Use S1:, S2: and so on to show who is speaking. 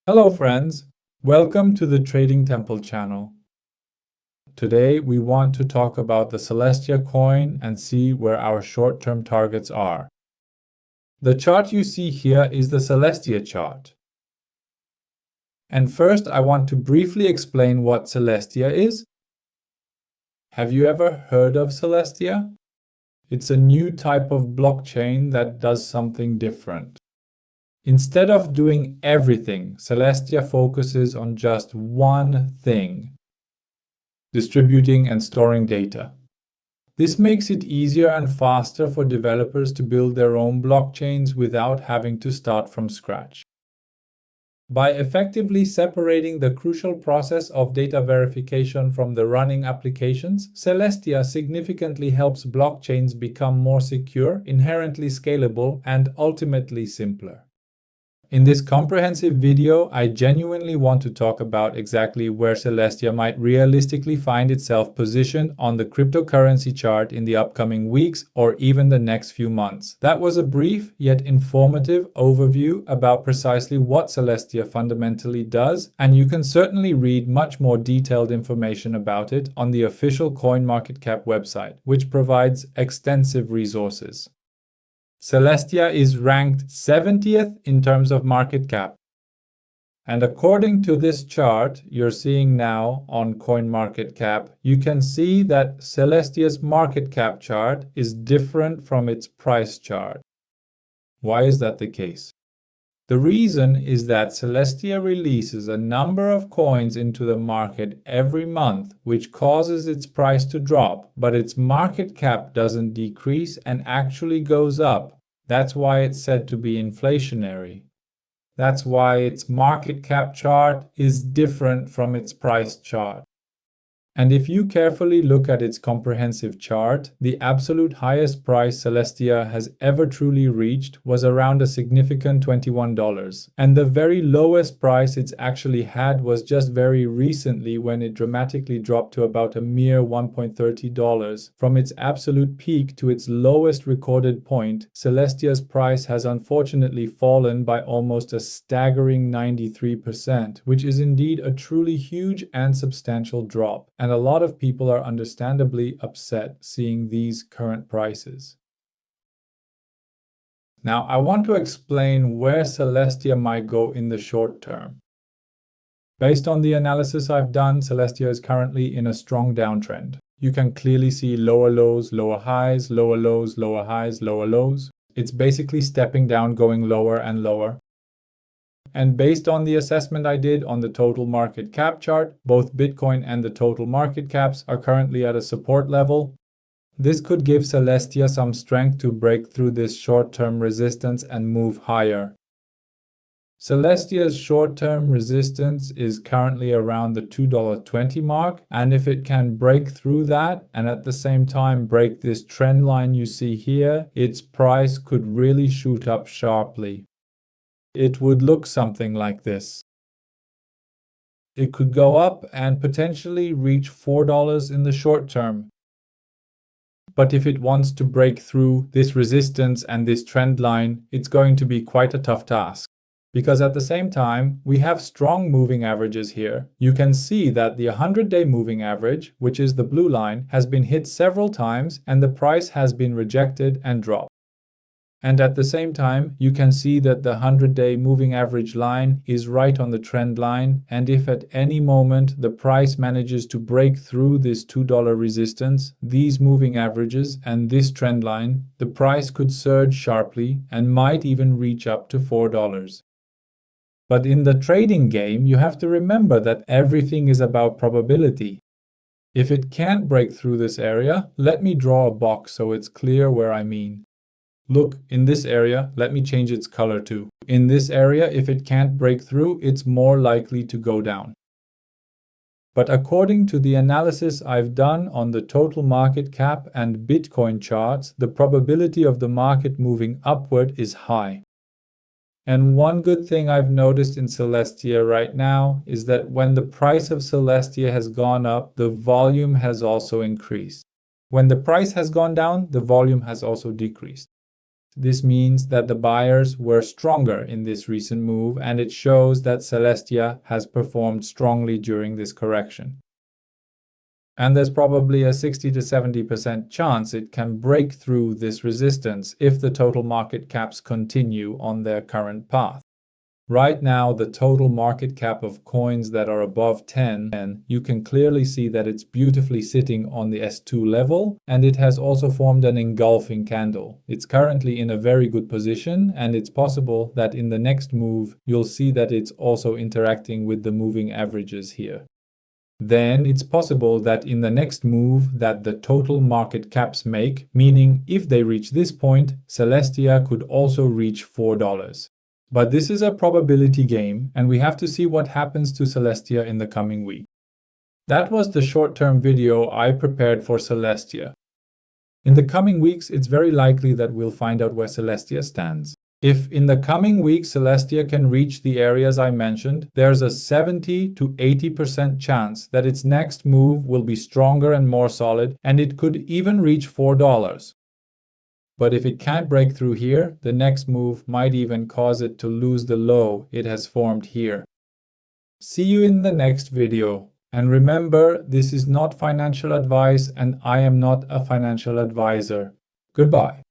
S1: Hello friends, welcome to the Trading Temple channel. Today we want to talk about the Celestia coin and see where our short-term targets are. The chart you see here is the Celestia chart. And first I want to briefly explain what Celestia is. Have you ever heard of Celestia? It's a new type of blockchain that does something different. Instead of doing everything, Celestia focuses on just one thing: distributing and storing data. This makes it easier and faster for developers to build their own blockchains without having to start from scratch. By effectively separating the crucial process of data verification from the running applications, Celestia significantly helps blockchains become more secure, inherently scalable, and ultimately simpler. In this comprehensive video, I genuinely want to talk about exactly where Celestia might realistically find itself positioned on the cryptocurrency chart in the upcoming weeks or even the next few months. That was a brief yet informative overview about precisely what Celestia fundamentally does, and you can certainly read much more detailed information about it on the official CoinMarketCap website, which provides extensive resources. Celestia is ranked 70th in terms of market cap. And according to this chart you're seeing now on CoinMarketCap, you can see that Celestia's market cap chart is different from its price chart. Why is that the case? The reason is that Celestia releases a number of coins into the market every month, which causes its price to drop, but its market cap doesn't decrease and actually goes up. That's why it's said to be inflationary. That's why its market cap chart is different from its price chart. And if you carefully look at its comprehensive chart, the absolute highest price Celestia has ever truly reached was around a significant $21. And the very lowest price it's actually had was just very recently when it dramatically dropped to about a mere $1.30. From its absolute peak to its lowest recorded point, Celestia's price has unfortunately fallen by almost a staggering 93%, which is indeed a truly huge and substantial drop. And a lot of people are understandably upset seeing these current prices. Now, I want to explain where Celestia might go in the short term. Based on the analysis I've done, Celestia is currently in a strong downtrend. You can clearly see lower lows, lower highs, lower lows, lower highs, lower lows. It's basically stepping down, going lower and lower. And based on the assessment I did on the total market cap chart, both Bitcoin and the total market caps are currently at a support level. This could give Celestia some strength to break through this short-term resistance and move higher. Celestia's short-term resistance is currently around the $2.20 mark, and if it can break through that and at the same time break this trend line you see here, its price could really shoot up sharply. It would look something like this. It could go up and potentially reach $4 in the short term. But if it wants to break through this resistance and this trend line, it's going to be quite a tough task. Because at the same time, we have strong moving averages here. You can see that the 100-day moving average, which is the blue line, has been hit several times and the price has been rejected and dropped. And at the same time, you can see that the 100-day moving average line is right on the trend line, and if at any moment the price manages to break through this $2 resistance, these moving averages and this trend line, the price could surge sharply and might even reach up to $4. But in the trading game, you have to remember that everything is about probability. If it can't break through this area, let me draw a box so it's clear where I mean. Look, in this area, let me change its color too. In this area, if it can't break through, it's more likely to go down. But according to the analysis I've done on the total market cap and Bitcoin charts, the probability of the market moving upward is high. And one good thing I've noticed in Celestia right now is that when the price of Celestia has gone up, the volume has also increased. When the price has gone down, the volume has also decreased. This means that the buyers were stronger in this recent move, and it shows that Celestia has performed strongly during this correction. And there's probably a 60 to 70% chance it can break through this resistance if the total market caps continue on their current path. Right now, the total market cap of coins that are above 10, you can clearly see that it's beautifully sitting on the S2 level, and it has also formed an engulfing candle. It's currently in a very good position, and it's possible that in the next move, you'll see that it's also interacting with the moving averages here. Then it's possible that in the next move that the total market caps make, meaning if they reach this point, Celestia could also reach $4. But this is a probability game, and we have to see what happens to Celestia in the coming week. That was the short-term video I prepared for Celestia. In the coming weeks, it's very likely that we'll find out where Celestia stands. If in the coming weeks Celestia can reach the areas I mentioned, there's a 70 to 80% chance that its next move will be stronger and more solid, and it could even reach $4. But if it can't break through here, the next move might even cause it to lose the low it has formed here. See you in the next video. And remember, this is not financial advice and I am not a financial advisor. Goodbye.